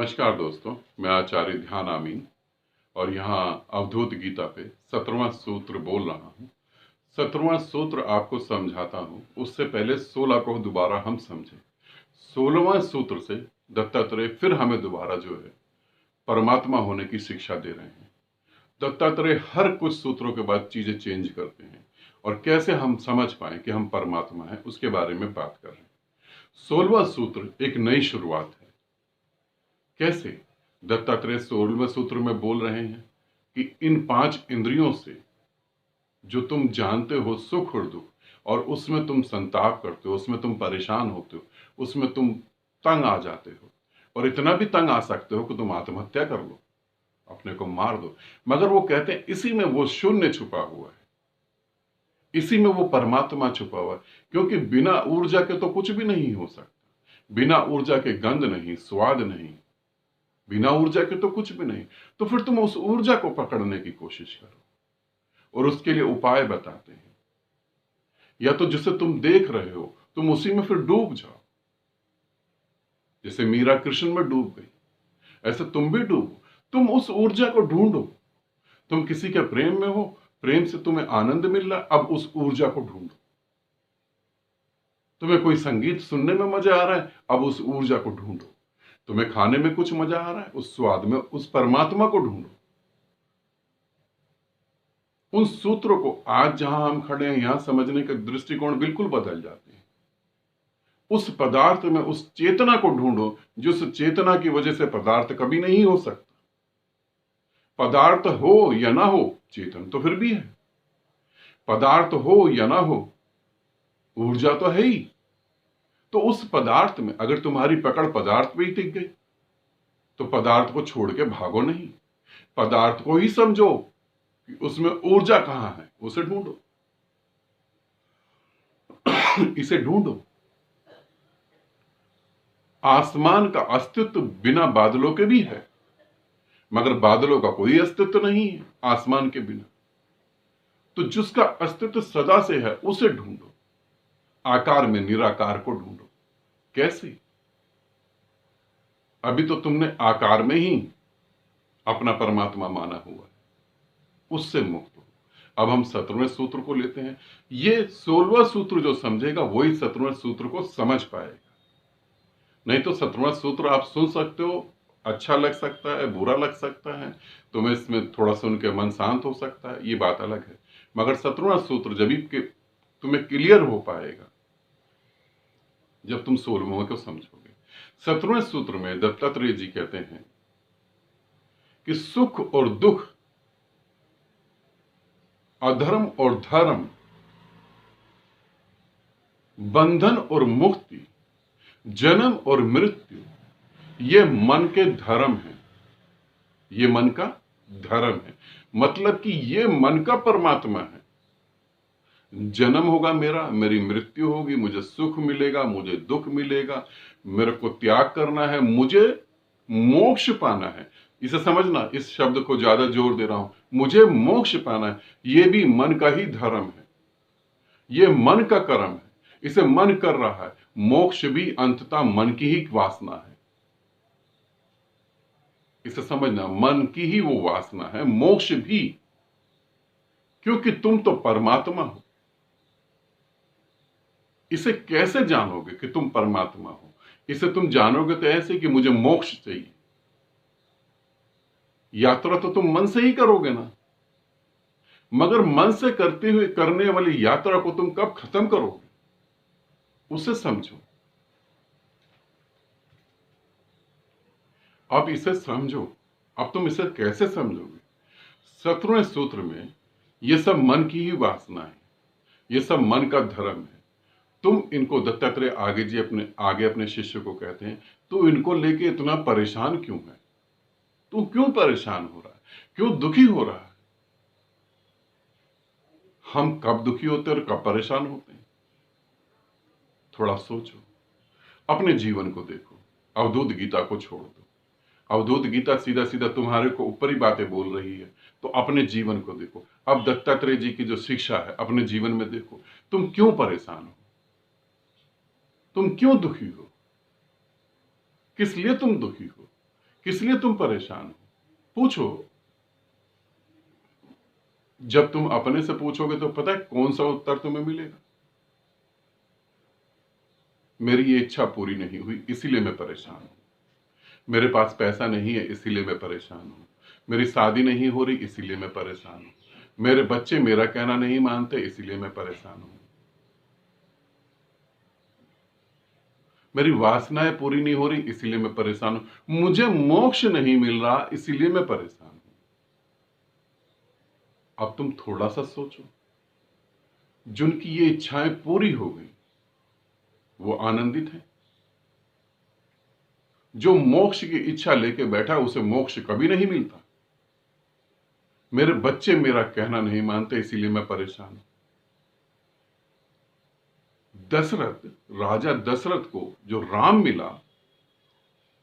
नमस्कार दोस्तों, मैं आचार्य ध्यान आमीन और यहाँ अवधूत गीता पे 17वां सूत्र बोल रहा हूँ। 17वां सूत्र आपको समझाता हूँ, उससे पहले 16 को दोबारा हम समझें। 16वां सूत्र से दत्तात्रेय फिर हमें दोबारा जो है परमात्मा होने की शिक्षा दे रहे हैं। दत्तात्रेय हर कुछ सूत्रों के बाद चीजें चेंज करते हैं और कैसे हम समझ पाए कि हम परमात्मा हैं उसके बारे में बात कर रहे हैं। 16वां सूत्र एक नई शुरुआत है। कैसे? दत्तात्रेय 16वें सूत्र में बोल रहे हैं कि इन 5 इंद्रियों से जो तुम जानते हो सुख और दुख, और उसमें तुम संताप करते हो, उसमें तुम परेशान होते हो, उसमें तुम तंग आ जाते हो, और इतना भी तंग आ सकते हो कि तुम आत्महत्या कर लो, अपने को मार दो। मगर वो कहते हैं इसी में वो शून्य छुपा हुआ है, इसी में वो परमात्मा छुपा हुआ है। क्योंकि बिना ऊर्जा के तो कुछ भी नहीं हो सकता। बिना ऊर्जा के गंध नहीं, स्वाद नहीं, बिना ऊर्जा के तो कुछ भी नहीं। तो फिर तुम उस ऊर्जा को पकड़ने की कोशिश करो और उसके लिए उपाय बताते हैं। या तो जिसे तुम देख रहे हो तुम उसी में फिर डूब जाओ, जैसे मीरा कृष्ण में डूब गई, ऐसे तुम भी डूबो। तुम उस ऊर्जा को ढूंढो। तुम किसी के प्रेम में हो, प्रेम से तुम्हें आनंद मिल रहा है, अब उस ऊर्जा को ढूंढो। तुम्हें कोई संगीत सुनने में मजा आ रहा है, अब उस ऊर्जा को ढूंढो। तुम्हें खाने में कुछ मजा आ रहा है, उस स्वाद में उस परमात्मा को ढूंढो। उन सूत्रों को आज जहां हम खड़े हैं यहां समझने का दृष्टिकोण बिल्कुल बदल जाते हैं। उस पदार्थ में उस चेतना को ढूंढो, जिस चेतना की वजह से पदार्थ कभी नहीं हो सकता। पदार्थ हो या ना हो, चेतन तो फिर भी है। पदार्थ हो या ना हो, ऊर्जा तो है ही। तो उस पदार्थ में अगर तुम्हारी पकड़ पदार्थ पे ही टिक गई तो पदार्थ को छोड़ के भागो नहीं, पदार्थ को ही समझो कि उसमें ऊर्जा कहां है, उसे ढूंढो। इसे ढूंढो। आसमान का अस्तित्व बिना बादलों के भी है, मगर बादलों का कोई अस्तित्व नहीं है आसमान के बिना। तो जिसका अस्तित्व सदा से है उसे ढूंढो। आकार में निराकार को ढूंढो। कैसे? अभी तो तुमने आकार में ही अपना परमात्मा माना हुआ है, उससे मुक्त हो। अब हम 17वें सूत्र को लेते हैं। ये 16वां सूत्र जो समझेगा वही 17वें सूत्र को समझ पाएगा। नहीं तो 17वां सूत्र आप सुन सकते हो, अच्छा लग सकता है, बुरा लग सकता है, तुम्हें इसमें थोड़ा सुन के मन शांत हो सकता है, ये बात अलग है। मगर 17वां सूत्र जब भी तुम्हें क्लियर हो पाएगा जब तुम 16वें को समझोगे। 17वें सूत्र में दत्तात्रेय जी कहते हैं कि सुख और दुख, अधर्म और धर्म, बंधन और मुक्ति, जन्म और मृत्यु, ये मन के धर्म है। ये मन का धर्म है, मतलब कि ये मन का परमात्मा है। जन्म होगा मेरा, मेरी मृत्यु होगी, मुझे सुख मिलेगा, मुझे दुख मिलेगा, मेरे को त्याग करना है, मुझे मोक्ष पाना है। इसे समझना, इस शब्द को ज्यादा जोर दे रहा हूं, मुझे मोक्ष पाना है। ये भी मन का ही धर्म है, ये मन का कर्म है, इसे मन कर रहा है। मोक्ष भी अंततः मन की ही वासना है। इसे समझना, मन की ही वो वासना है, मोक्ष भी। क्योंकि तुम तो परमात्मा हो। इसे कैसे जानोगे कि तुम परमात्मा हो? इसे तुम जानोगे तो ऐसे कि मुझे मोक्ष चाहिए। यात्रा तो तुम मन से ही करोगे ना, मगर मन से करते हुए करने वाली यात्रा को तुम कब खत्म करोगे, उसे समझो। अब इसे समझो। अब तुम इसे कैसे समझोगे? 17वें सूत्र में ये सब मन की ही वासना है, ये सब मन का धर्म है। तुम इनको, दत्तात्रेय आगे अपने शिष्य को कहते हैं, तू इनको लेके इतना परेशान क्यों है? तू क्यों परेशान हो रहा है? क्यों दुखी हो रहा है? हम कब दुखी होते हैं और कब परेशान होते हैं? थोड़ा सोचो, अपने जीवन को देखो, अवधूत गीता को छोड़ दो। अवधूत गीता सीधा सीधा तुम्हारे को ऊपर ही बातें बोल रही है, तो अपने जीवन को देखो। अब दत्तात्रेय जी की जो शिक्षा है अपने जीवन में देखो। तुम क्यों परेशान हो? तुम क्यों दुखी हो? किस लिए तुम दुखी हो? किस लिए तुम परेशान हो? पूछो। जब तुम अपने से पूछोगे तो पता है कौन सा उत्तर तुम्हें मिलेगा? मेरी ये इच्छा पूरी नहीं हुई इसीलिए मैं परेशान हूं। मेरे पास पैसा नहीं है इसीलिए मैं परेशान हूं। मेरी शादी नहीं हो रही इसीलिए मैं परेशान हूं। मेरे बच्चे मेरा कहना नहीं मानते इसीलिए मैं परेशान हूं। मेरी वासनाएं पूरी नहीं हो रही इसीलिए मैं परेशान हूं। मुझे मोक्ष नहीं मिल रहा इसीलिए मैं परेशान हूं। अब तुम थोड़ा सा सोचो, जिनकी ये इच्छाएं पूरी हो गई वो आनंदित है। जो मोक्ष की इच्छा लेके बैठा उसे मोक्ष कभी नहीं मिलता। मेरे बच्चे मेरा कहना नहीं मानते इसीलिए मैं परेशान हूं। दशरथ, राजा दशरथ को जो राम मिला,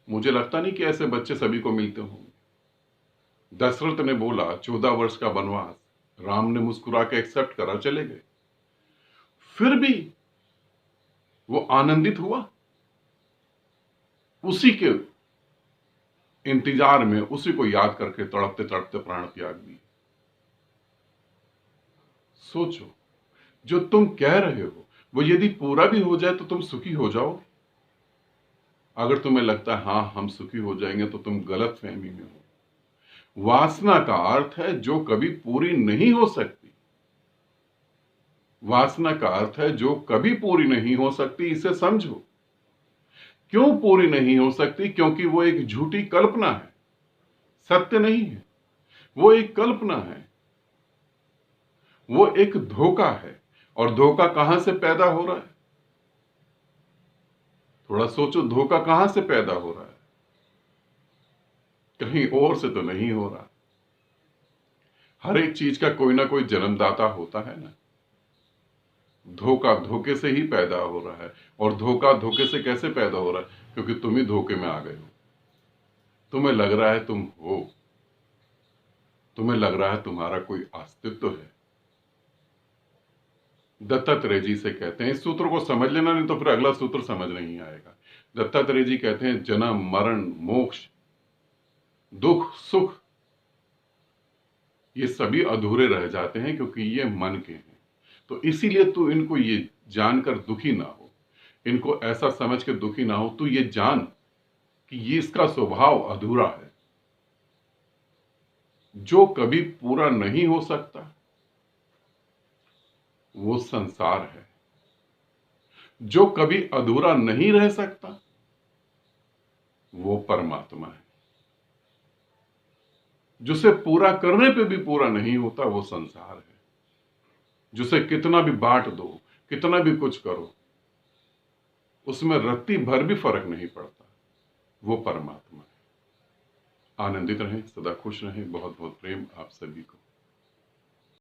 मुझे लगता नहीं कि ऐसे बच्चे सभी को मिलते होंगे। दशरथ ने बोला 14 वर्ष का वनवास, राम ने मुस्कुरा के एक्सेप्ट करा, चले गए। फिर भी वो आनंदित हुआ। उसी के इंतजार में, उसी को याद करके तड़पते तड़पते प्राण त्याग दिए। सोचो, जो तुम कह रहे हो वो यदि पूरा भी हो जाए तो तुम सुखी हो जाओगे। अगर तुम्हें लगता है हां हम सुखी हो जाएंगे तो तुम गलत फहमी में हो। वासना का अर्थ है जो कभी पूरी नहीं हो सकती। वासना का अर्थ है जो कभी पूरी नहीं हो सकती, इसे समझो। क्यों पूरी नहीं हो सकती? क्योंकि वो एक झूठी कल्पना है, सत्य नहीं है। वो एक कल्पना है, वो एक धोखा है। और धोखा कहां से पैदा हो रहा है? थोड़ा सोचो, धोखा कहां से पैदा हो रहा है? कहीं और से तो नहीं हो रहा। हर एक चीज का कोई ना कोई जन्मदाता होता है ना। धोखा धोखे से ही पैदा हो रहा है। और धोखा धोखे से कैसे पैदा हो रहा है? क्योंकि तुम ही धोखे में आ गए हो। तुम्हें लग रहा है तुम हो, तुम्हें लग रहा है तुम्हारा कोई अस्तित्व है। दत्तात्रेय जी से कहते हैं, इस सूत्र को समझ लेना, नहीं तो फिर अगला सूत्र समझ नहीं आएगा। दत्तात्रेय जी कहते हैं जन्म मरण मोक्ष दुख सुख ये सभी अधूरे रह जाते हैं क्योंकि ये मन के हैं। तो इसीलिए तू इनको ये जानकर दुखी ना हो, इनको ऐसा समझ के दुखी ना हो। तू ये जान कि ये इसका स्वभाव अधूरा है। जो कभी पूरा नहीं हो सकता वो संसार है। जो कभी अधूरा नहीं रह सकता वो परमात्मा है। जिसे पूरा करने पे भी पूरा नहीं होता वो संसार है। जिसे कितना भी बांट दो, कितना भी कुछ करो, उसमें रत्ती भर भी फर्क नहीं पड़ता, वो परमात्मा है। आनंदित रहें, सदा खुश रहें। बहुत बहुत प्रेम आप सभी को।